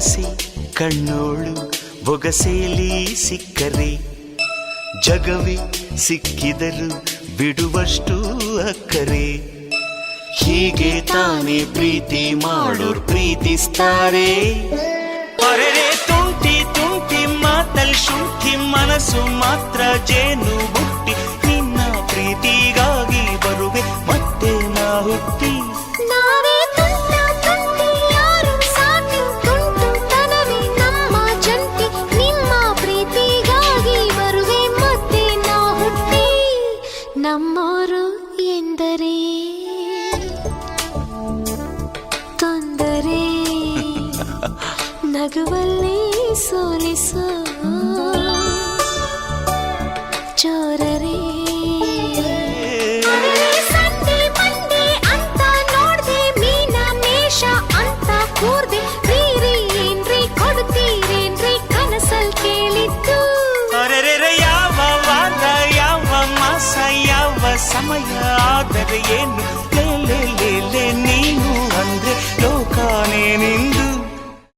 ಸೊಗಸಿ ಕಣ್ಣೋಳು ಬೊಗಸೇಲಿ ಸಿಕ್ಕರೆ ಜಗವೇ ಸಿಕ್ಕಿದರು ಬಿಡುವಷ್ಟು ಅಕ್ಕರೆ. ಹೀಗೆ ತಾನೇ ಪ್ರೀತಿ ಮಾಡೋರ್ ಪ್ರೀತಿಸ್ತಾರೆ. ಅರೆರೆ ತುಂಟಿ ತುಂಟಿ ಮಾತಲ್ ಶುಂಠಿ ಮನಸ್ಸು ಮಾತ್ರ ಜೇನು ಬುಟ್ಟಿ. ನಿನ್ನ ಪ್ರೀತಿಗಾಗಿ ಬರುವೆ ಮತ್ತೆ ನಾ ಹುಟ್ಟಿ. ನಮ್ಮೋರು ಎಂದರೆ ತೊಂದರೆ ನಗುವಲ್ಲಿ ಸೋಲಿಸೋ ಚೋರರೇ. ಸಂಡೆ ಮಂಡೆ ಅಂತ ನೋಡ್ದೆ ಮೀನ ಮೇಷ ಅಂತ ಕೂರ್ದೆ. ರೀ ಏನ್ರಿ ಕೊಡ್ತೀರೇನ್ರಿ ಕನಸಲ್ ಕೇಳಿದ್ದು. ಅರೆರೆ ಯಾವ ವಾರ ಯಾವ ಮಾಸ ಯಾವ ಸಮಯ ಆದರೆ ಏನು ಲೇ ನೀನು ಅಂದ್ರೆ ಲೋಕಾನೇ ನಿಂದು.